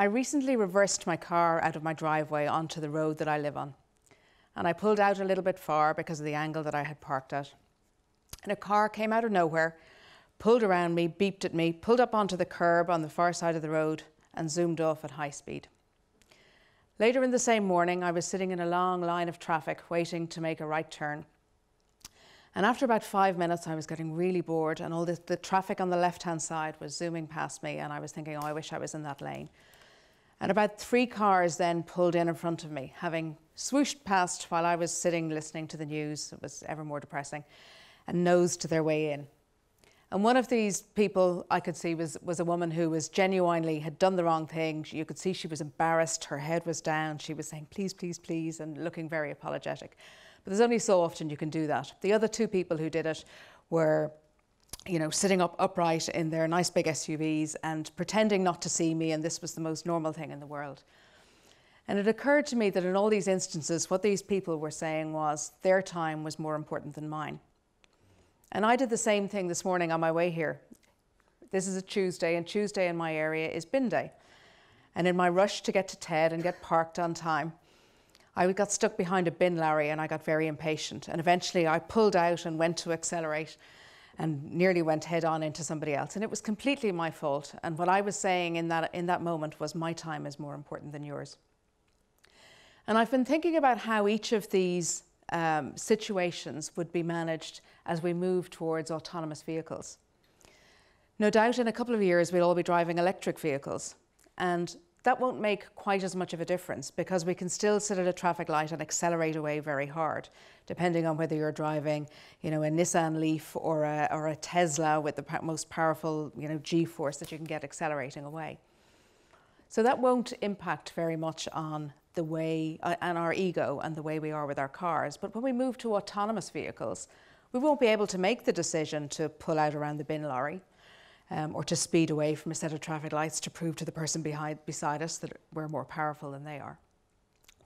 I recently reversed my car out of my driveway onto the road that I live on. And I pulled out a little bit far because of the angle that I had parked at. And a car came out of nowhere, pulled around me, beeped at me, pulled up onto the curb on the far side of the road and zoomed off at high speed. Later in the same morning, I was sitting in a long line of traffic waiting to make a right turn. And after about 5 minutes, I was getting really bored and all the traffic on the left-hand side was zooming past me and I was thinking, oh, I wish I was in that lane. And about 3 cars then pulled in front of me, having swooshed past while I was sitting listening to the news. It was ever more depressing, and nosed their way in. And one of these people I could see was a woman who was genuinely had done the wrong thing. You could see she was embarrassed, her head was down. She was saying, please, please, please, and looking very apologetic. But there's only so often you can do that. The other 2 people who did it were, sitting upright in their nice big SUVs and pretending not to see me, and this was the most normal thing in the world. And it occurred to me that in all these instances, what these people were saying was their time was more important than mine. And I did the same thing this morning on my way here. This is a Tuesday, and Tuesday in my area is bin day. And in my rush to get to TED and get parked on time, I got stuck behind a bin lorry and I got very impatient. And eventually I pulled out and went to accelerate and nearly went head on into somebody else. And it was completely my fault. And what I was saying in that moment was my time is more important than yours. And I've been thinking about how each of these situations would be managed as we move towards autonomous vehicles. No doubt in a couple of years we'll all be driving electric vehicles, and that won't make quite as much of a difference because we can still sit at a traffic light and accelerate away very hard, depending on whether you're driving, a Nissan Leaf or a Tesla with the most powerful, G-force that you can get accelerating away. So that won't impact very much on the way, and our ego and the way we are with our cars. But when we move to autonomous vehicles, we won't be able to make the decision to pull out around the bin lorry or to speed away from a set of traffic lights to prove to the person beside us that we're more powerful than they are.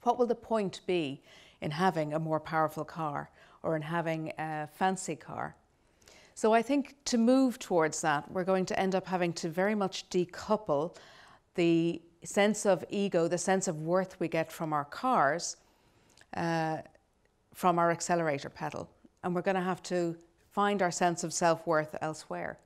What will the point be in having a more powerful car or in having a fancy car? So I think to move towards that, we're going to end up having to very much decouple the sense of ego, the sense of worth we get from our cars, from our accelerator pedal. And we're going to have to find our sense of self-worth elsewhere.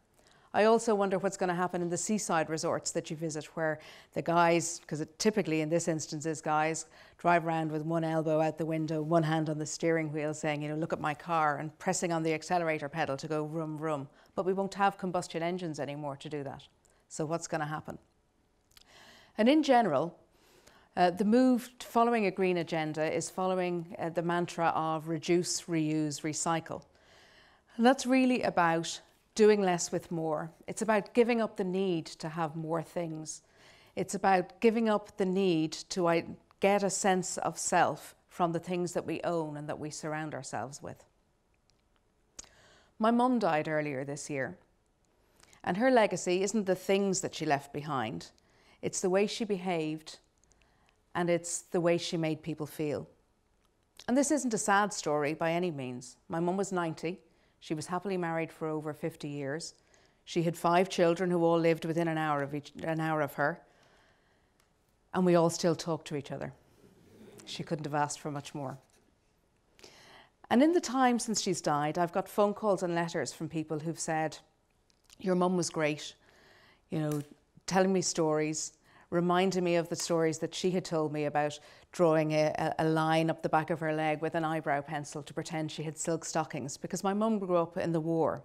I also wonder what's going to happen in the seaside resorts that you visit, where the guys, because it typically in this instance is guys, drive around with one elbow out the window, one hand on the steering wheel saying, look at my car, and pressing on the accelerator pedal to go vroom, vroom. But we won't have combustion engines anymore to do that. So what's going to happen? And in general, the move following a green agenda is following the mantra of reduce, reuse, recycle. And that's really about doing less with more. It's about giving up the need to have more things. It's about giving up the need to get a sense of self from the things that we own and that we surround ourselves with. My mum died earlier this year, and her legacy isn't the things that she left behind. It's the way she behaved, and it's the way she made people feel. And this isn't a sad story by any means. My mum was 90. She was happily married for over 50 years. She had 5 children who all lived within an hour of her. And we all still talk to each other. She couldn't have asked for much more. And in the time since she's died, I've got phone calls and letters from people who've said, your mum was great, telling me stories, reminding me of the stories that she had told me about drawing a line up the back of her leg with an eyebrow pencil to pretend she had silk stockings, because my mum grew up in the war.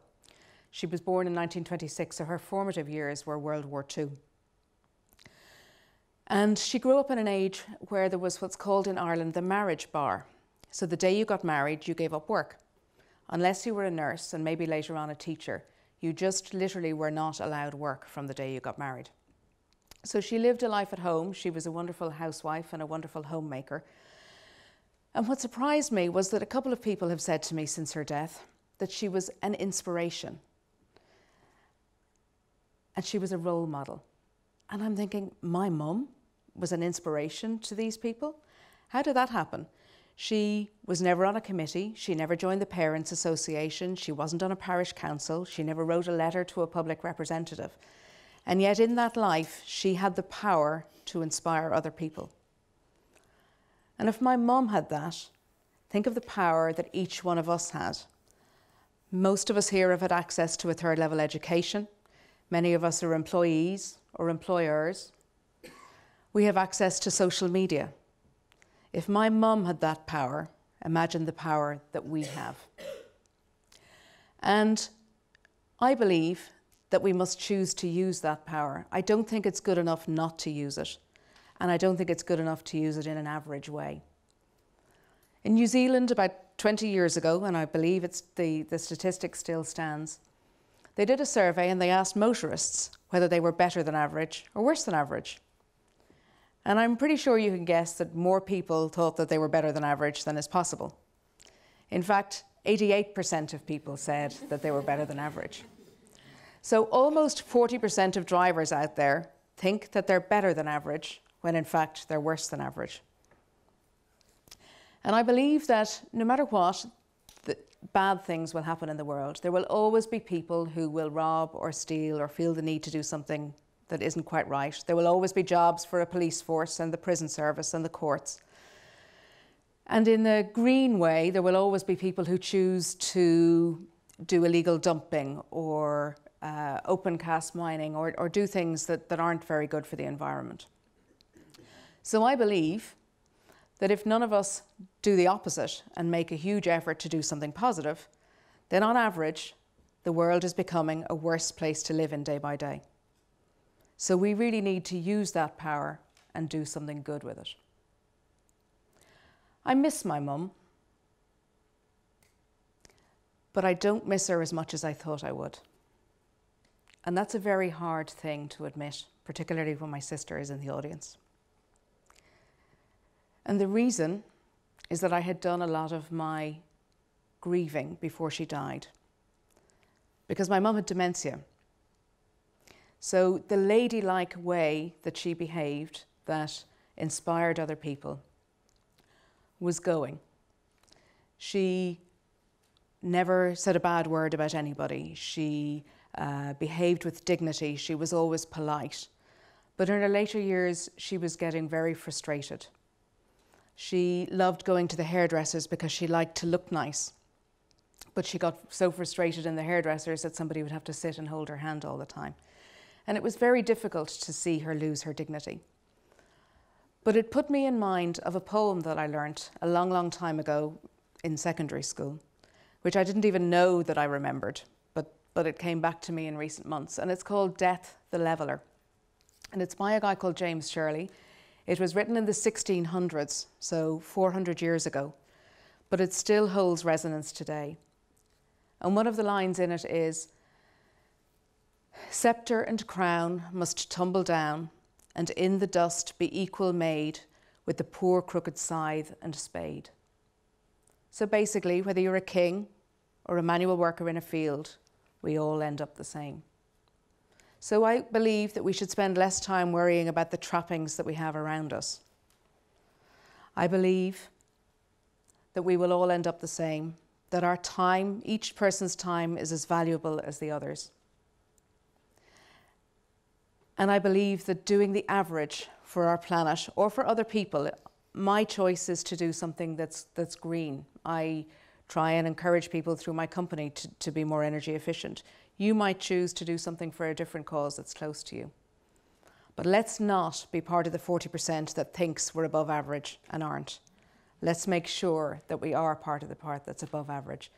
She was born in 1926, so her formative years were World War II. And she grew up in an age where there was what's called in Ireland the marriage bar. So the day you got married, you gave up work. Unless you were a nurse and maybe later on a teacher, you just literally were not allowed work from the day you got married. So she lived a life at home. She was a wonderful housewife and a wonderful homemaker. And what surprised me was that a couple of people have said to me since her death that she was an inspiration. And she was a role model. And I'm thinking, my mum was an inspiration to these people? How did that happen? She was never on a committee. She never joined the Parents Association. She wasn't on a parish council. She never wrote a letter to a public representative. And yet in that life, she had the power to inspire other people. And if my mum had that, think of the power that each one of us had. Most of us here have had access to a third level education. Many of us are employees or employers. We have access to social media. If my mum had that power, imagine the power that we have. And I believe that we must choose to use that power. I don't think it's good enough not to use it. And I don't think it's good enough to use it in an average way. In New Zealand, about 20 years ago, and I believe the statistic still stands, they did a survey and they asked motorists whether they were better than average or worse than average. And I'm pretty sure you can guess that more people thought that they were better than average than is possible. In fact, 88% of people said that they were better than average. So almost 40% of drivers out there think that they're better than average, when in fact they're worse than average. And I believe that no matter what, bad things will happen in the world. There will always be people who will rob or steal or feel the need to do something that isn't quite right. There will always be jobs for a police force and the prison service and the courts. And in the green way, there will always be people who choose to do illegal dumping or open cast mining or do things that aren't very good for the environment. So I believe that if none of us do the opposite and make a huge effort to do something positive, then on average, the world is becoming a worse place to live in day by day. So we really need to use that power and do something good with it. I miss my mum, but I don't miss her as much as I thought I would. And that's a very hard thing to admit, particularly when my sister is in the audience. And the reason is that I had done a lot of my grieving before she died, because my mum had dementia. So the ladylike way that she behaved, that inspired other people, was going. She never said a bad word about anybody. She behaved with dignity. She was always polite. But in her later years, she was getting very frustrated. She loved going to the hairdressers because she liked to look nice. But she got so frustrated in the hairdressers that somebody would have to sit and hold her hand all the time. And it was very difficult to see her lose her dignity. But it put me in mind of a poem that I learnt a long, long time ago in secondary school, which I didn't even know that I remembered, but it came back to me in recent months. And it's called Death the Leveller. And it's by a guy called James Shirley. It was written in the 1600s, so 400 years ago, but it still holds resonance today. And one of the lines in it is, "Sceptre and crown must tumble down, and in the dust be equal made with the poor crooked scythe and spade." So basically, whether you're a king or a manual worker in a field, we all end up the same. So I believe that we should spend less time worrying about the trappings that we have around us. I believe that we will all end up the same, that our time, each person's time, is as valuable as the others. And I believe that doing the average for our planet or for other people, my choice is to do something that's green. I try and encourage people through my company to be more energy efficient. You might choose to do something for a different cause that's close to you. But let's not be part of the 40% that thinks we're above average and aren't. Let's make sure that we are part of the part that's above average.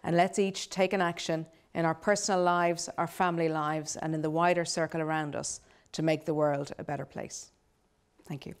And let's each take an action in our personal lives, our family lives, and in the wider circle around us to make the world a better place. Thank you.